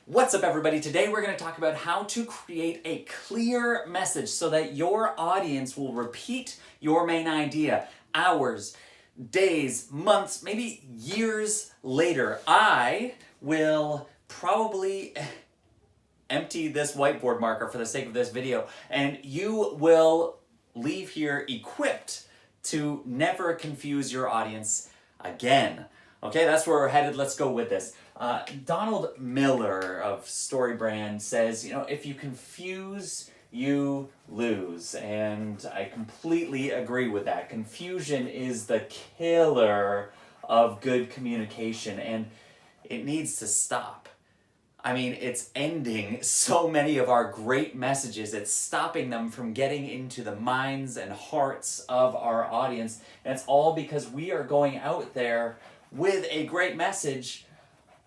What's up, everybody? Today we're going to talk about how to create a clear message so that your audience will repeat your main idea hours, days, months, maybe years later. I will probably empty this whiteboard marker for the sake of this video, and you will leave here equipped to never confuse your audience again. Okay, that's where we're headed. Let's go with this. Donald Miller of StoryBrand says, if you confuse, you lose. And I completely agree with that. Confusion is the killer of good communication, and it needs to stop. I mean, it's ending so many of our great messages. It's stopping them from getting into the minds and hearts of our audience. And it's all because we are going out there with a great message,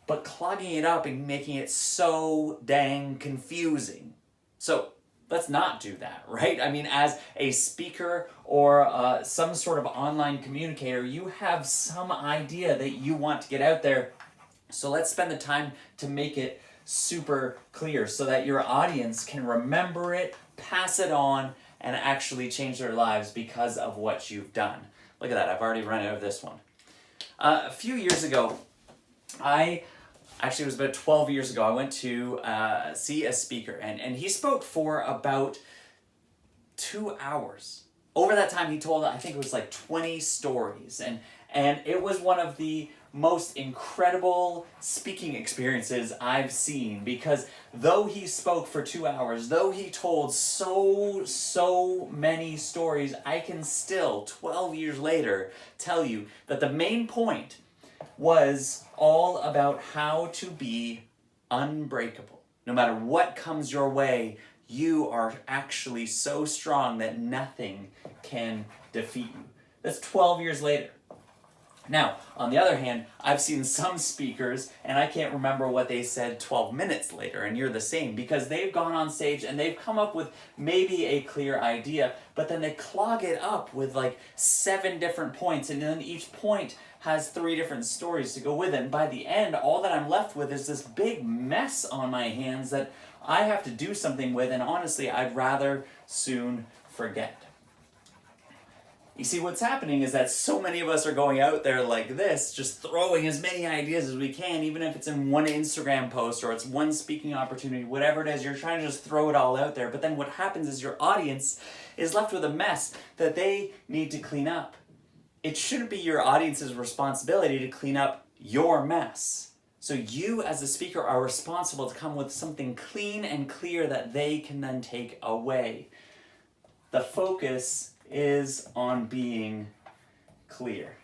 but clogging it up and making it so dang confusing. So let's not do that, right? I mean, as a speaker or some sort of online communicator, you have some idea that you want to get out there. So let's spend the time to make it super clear so that your audience can remember it, pass it on, and actually change their lives because of what you've done. Look at that, I've already run out of this one. A few years ago, it was about 12 years ago, I went to see a speaker, and he spoke for about 2 hours. Over that time, he told, I think it was like 20 stories, and it was one of the most incredible speaking experiences I've seen, because though he spoke for 2 hours, though he told so many stories, I can still, 12 years later, tell you that the main point was all about how to be unbreakable. No matter what comes your way, you are actually so strong that nothing can defeat you. That's 12 years later. Now, on the other hand, I've seen some speakers, and I can't remember what they said 12 minutes later, and you're the same, because they've gone on stage and they've come up with maybe a clear idea, but then they clog it up with like 7 different points, and then each point has 3 different stories to go with it, and by the end, all that I'm left with is this big mess on my hands that I have to do something with, and honestly, I'd rather soon forget. You see, what's happening is that so many of us are going out there like this, just throwing as many ideas as we can, even if it's in one Instagram post or it's one speaking opportunity, whatever it is, you're trying to just throw it all out there. But then what happens is your audience is left with a mess that they need to clean up. It shouldn't be your audience's responsibility to clean up your mess. So you, as a speaker, are responsible to come with something clean and clear that they can then take away. The focus is on being clear.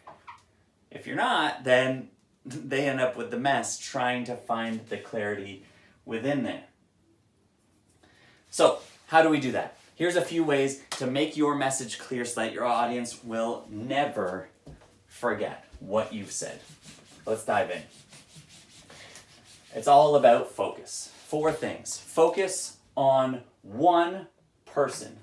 If you're not, then they end up with the mess trying to find the clarity within there. So, how do we do that? Here's a few ways to make your message clear so that your audience will never forget what you've said. Let's dive in. It's all about focus. 4 things. Focus on one person.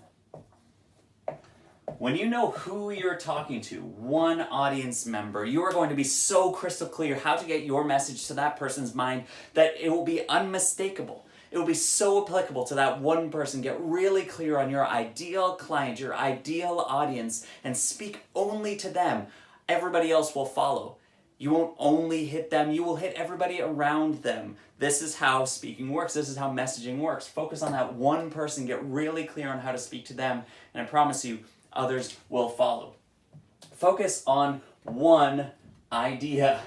When you know who you're talking to, one audience member, you are going to be so crystal clear how to get your message to that person's mind that it will be unmistakable. It will be so applicable to that one person. Get really clear on your ideal client, your ideal audience, and speak only to them. Everybody else will follow. You won't only hit them, you will hit everybody around them. This is how speaking works. This is how messaging works. Focus on that one person. Get really clear on how to speak to them, and I promise you, others will follow. Focus on one idea.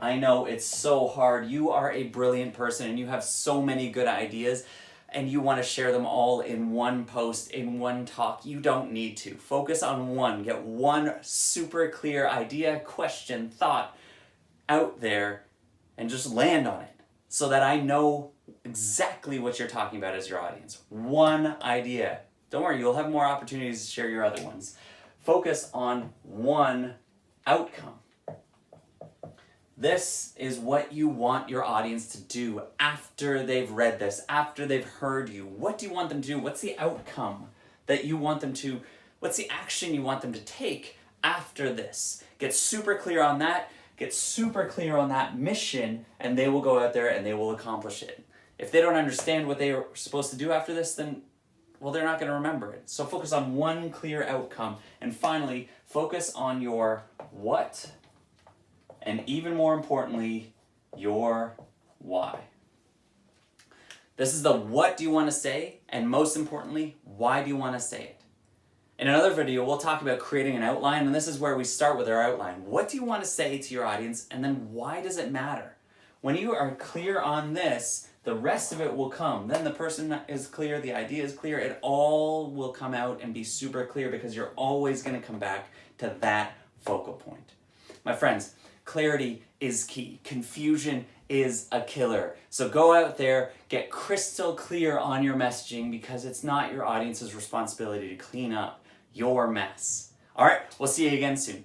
I know it's so hard. You are a brilliant person and you have so many good ideas and you want to share them all in one post, in one talk. You don't need to. Focus on one. Get one super clear idea, question, thought out there and just land on it so that I know exactly what you're talking about as your audience. One idea. Don't worry, you'll have more opportunities to share your other ones. Focus on one outcome. This is what you want your audience to do after they've read this, after they've heard you. What do you want them to do? What's the outcome that you want them to, what's the action you want them to take after this? Get super clear on that get super clear on that mission, and they will go out there and they will accomplish it. If they don't understand what they are supposed to do after this, then, well, they're not going to remember it. So focus on one clear outcome. And finally, focus on your what, and even more importantly, your why. This is the what do you want to say, and most importantly, why do you want to say it? In another video, we'll talk about creating an outline, and this is where we start with our outline. What do you want to say to your audience, and then why does it matter? When you are clear on this, the rest of it will come. Then the person is clear, the idea is clear, it all will come out and be super clear because you're always going to come back to that focal point. My friends, clarity is key. Confusion is a killer. So go out there, get crystal clear on your messaging because it's not your audience's responsibility to clean up your mess. All right, we'll see you again soon.